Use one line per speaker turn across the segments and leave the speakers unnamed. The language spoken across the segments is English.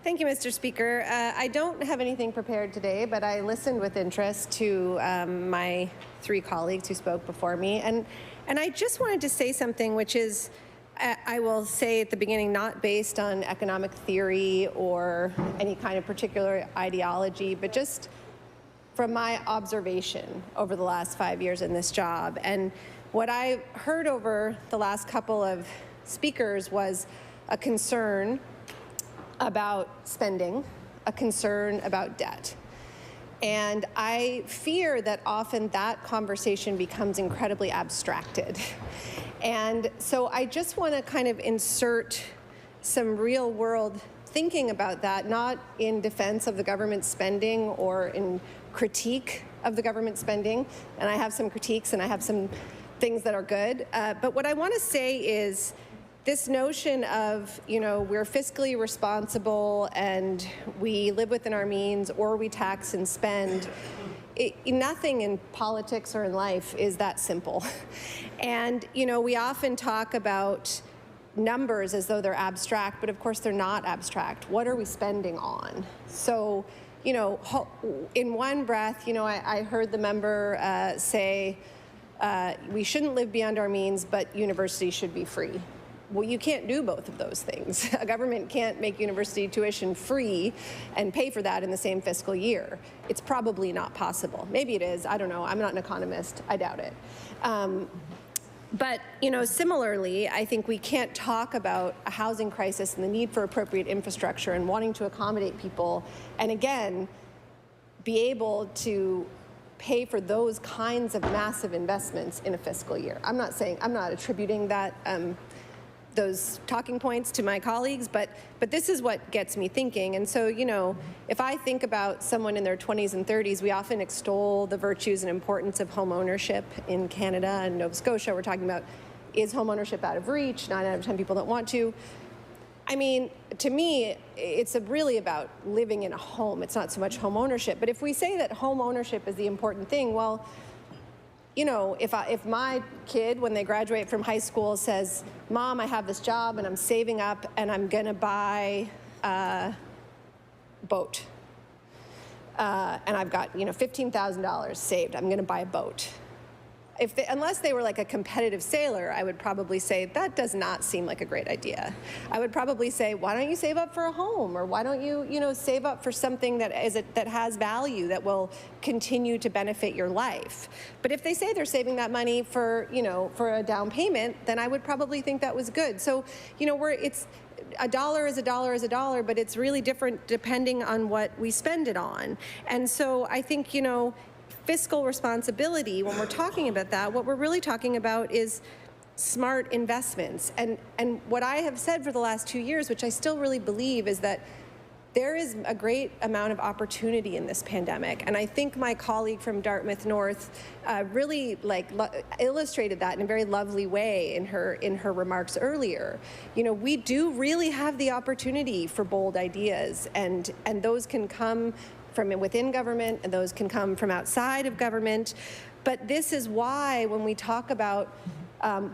Thank you, Mr. Speaker. I don't have anything prepared today, but I listened with interest to my three colleagues who spoke before me. And I just wanted to say something which is, I will say at the beginning, not based on economic theory or any kind of particular ideology, but just from my observation over the last 5 years in this job. And what I heard over the last couple of speakers was a concern about spending, a concern about debt. And I fear that often that conversation becomes incredibly abstracted. And so I just want to kind of insert some real world thinking about that, not in defense of the government spending or in critique of the government spending. And I have some critiques and I have some things that are good. But what I want to say is, this notion of, we're fiscally responsible and we live within our means, or we tax and spend, nothing in politics or in life is that simple. And, we often talk about numbers as though they're abstract, but of course they're not abstract. What are we spending on? So, in one breath, I heard the member say, we shouldn't live beyond our means, but universities should be free. Well, you can't do both of those things. A government can't make university tuition free and pay for that in the same fiscal year. It's probably not possible. Maybe it is. I don't know. I'm not an economist. I doubt it. But, similarly, I think we can't talk about a housing crisis and the need for appropriate infrastructure and wanting to accommodate people and, again, be able to pay for those kinds of massive investments in a fiscal year. I'm not attributing that those talking points to my colleagues, but this is what gets me thinking. And so, if I think about someone in their 20s and 30s, we often extol the virtues and importance of home ownership in Canada and Nova Scotia. We're talking about, is home ownership out of reach? 9 out of 10 people don't want to. I mean, to me, it's really about living in a home. It's not so much home ownership. But if we say that home ownership is the important thing, well, if my kid, when they graduate from high school, says, Mom, I have this job and I'm saving up and I'm going to buy a boat. And I've got, $15,000 saved. I'm going to buy a boat. Unless they were like a competitive sailor, I would probably say that does not seem like a great idea. I would probably say, why don't you save up for a home, or why don't you, save up for something that has value that will continue to benefit your life. But if they say they're saving that money for, for a down payment, then I would probably think that was good. So, it's a dollar is a dollar is a dollar, but it's really different depending on what we spend it on. And so I think, fiscal responsibility, when we're talking about that, what we're really talking about is smart investments. And what I have said for the last 2 years, which I still really believe, is that there is a great amount of opportunity in this pandemic. And I think my colleague from Dartmouth North really illustrated that in a very lovely way in her remarks earlier. We do really have the opportunity for bold ideas, and those can come from within government, and those can come from outside of government. But this is why, when we talk about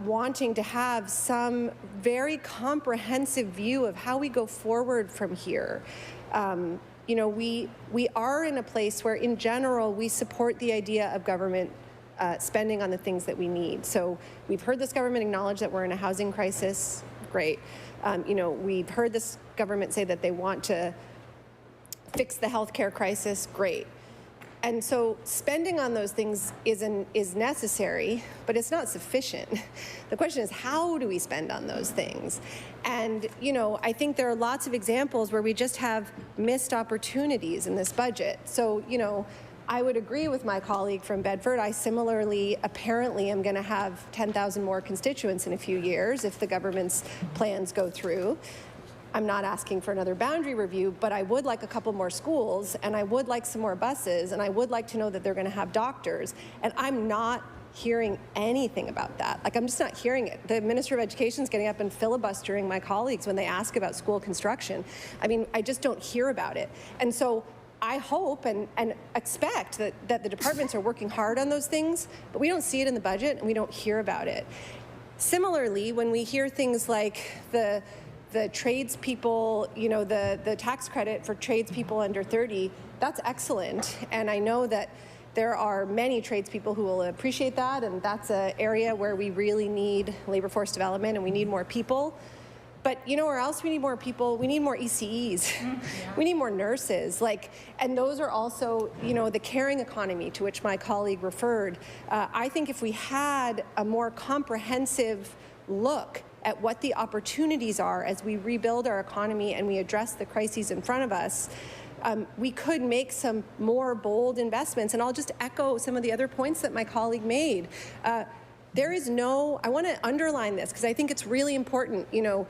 wanting to have some very comprehensive view of how we go forward from here, we are in a place where, in general, we support the idea of government spending on the things that we need. So we've heard this government acknowledge that we're in a housing crisis. Great. We've heard this government say that they want to fix the healthcare crisis. Great. And so spending on those things is necessary, but it's not sufficient. The question is, how do we spend on those things? And, I think there are lots of examples where we just have missed opportunities in this budget. So, I would agree with my colleague from Bedford. I similarly, apparently, am going to have 10,000 more constituents in a few years if the government's plans go through. I'm not asking for another boundary review, but I would like a couple more schools, and I would like some more buses, and I would like to know that they're going to have doctors. And I'm not hearing anything about that. I'm just not hearing it. The Minister of Education is getting up and filibustering my colleagues when they ask about school construction. I mean, I just don't hear about it. And so I hope and expect that the departments are working hard on those things, but we don't see it in the budget and we don't hear about it. Similarly, when we hear things like the the tradespeople, you know, the tax credit for tradespeople under 30, that's excellent. And I know that there are many tradespeople who will appreciate that, and that's an area where we really need labor force development and we need more people. But you know where else we need more people? We need more ECEs. We need more nurses. And those are also, you know, the caring economy to which my colleague referred. I think if we had a more comprehensive look at what the opportunities are as we rebuild our economy and we address the crises in front of us, we could make some more bold investments. And I'll just echo some of the other points that my colleague made. There is no, I want to underline this because I think it's really important, you know,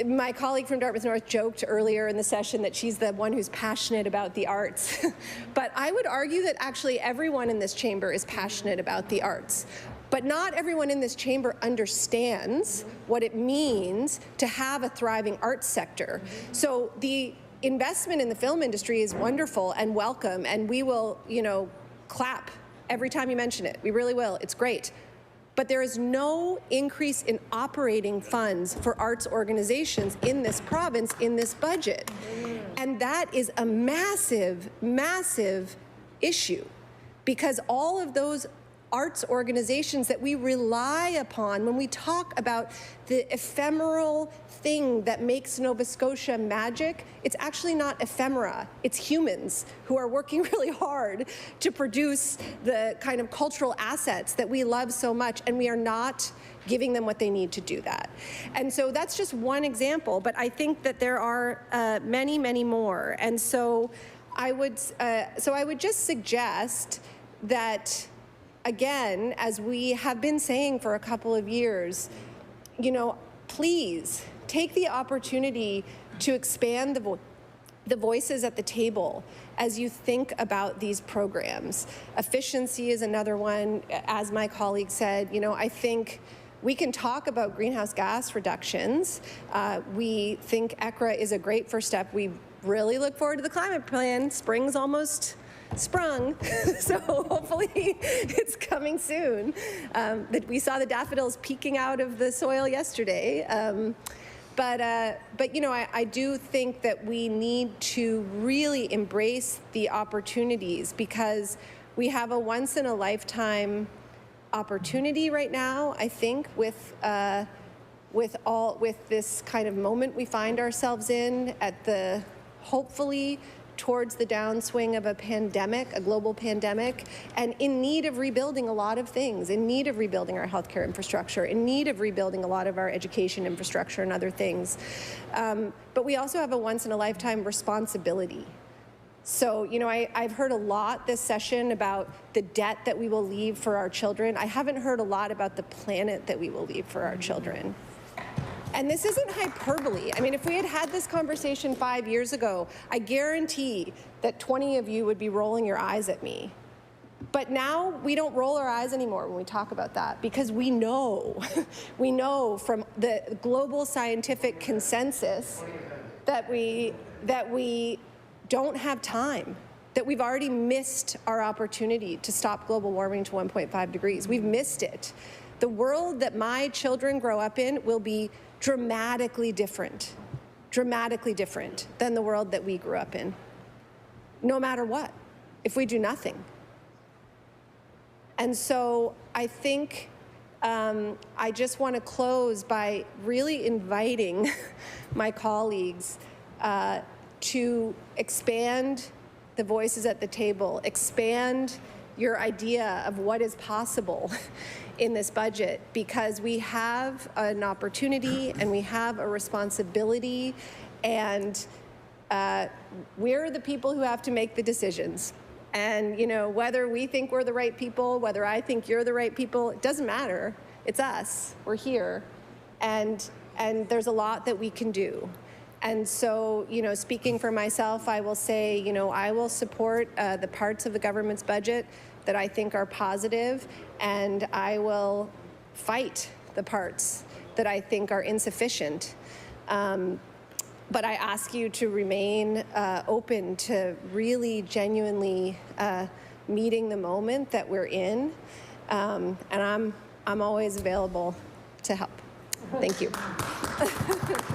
my colleague from Dartmouth North joked earlier in the session that she's the one who's passionate about the arts. But I would argue that actually everyone in this chamber is passionate about the arts. But not everyone in this chamber understands what it means to have a thriving arts sector. So the investment in the film industry is wonderful and welcome, and we will, you know, clap every time you mention it. We really will. It's great. But there is no increase in operating funds for arts organizations in this province, in this budget. And that is a massive, massive issue, because all of those arts organizations that we rely upon when we talk about the ephemeral thing that makes Nova Scotia magic, it's actually not ephemera. It's humans who are working really hard to produce the kind of cultural assets that we love so much, and we are not giving them what they need to do that. And so that's just one example, but I think that there are many, many more. And so I would just suggest that, again, as we have been saying for a couple of years, you know, please take the opportunity to expand the voices at the table as you think about these programs. Efficiency is another one. As my colleague said, you know, I think we can talk about greenhouse gas reductions. We think ECRA is a great first step. We really look forward to the climate plan. Spring's almost sprung, so hopefully it's coming soon. That we saw the daffodils peeking out of the soil yesterday. But you know, I do think that we need to really embrace the opportunities, because we have a once-in-a-lifetime opportunity right now, I think, with this kind of moment we find ourselves in at the, hopefully, towards the downswing of a pandemic, a global pandemic, and in need of rebuilding a lot of things, in need of rebuilding our healthcare infrastructure, in need of rebuilding a lot of our education infrastructure and other things. But we also have a once-in-a-lifetime responsibility. So, you know, I've heard a lot this session about the debt that we will leave for our children. I haven't heard a lot about the planet that we will leave for our children. And this isn't hyperbole. I mean, if we had had this conversation 5 years ago, I guarantee that 20 of you would be rolling your eyes at me. But now we don't roll our eyes anymore when we talk about that, because we know, we know from the global scientific consensus that we don't have time, that we've already missed our opportunity to stop global warming to 1.5 degrees. We've missed it. The world that my children grow up in will be dramatically different than the world that we grew up in, no matter what, if we do nothing. And so I think I just want to close by really inviting my colleagues to expand the voices at the table, expand your idea of what is possible in this budget, because we have an opportunity and we have a responsibility, and we're the people who have to make the decisions. And you know, whether we think we're the right people, whether I think you're the right people, it doesn't matter. It's us. We're here, and there's a lot that we can do. And so, you know, speaking for myself, I will say, you know, I will support the parts of the government's budget that I think are positive, and I will fight the parts that I think are insufficient. But I ask you to remain open to really genuinely meeting the moment that we're in, and I'm always available to help. Thank you. Well,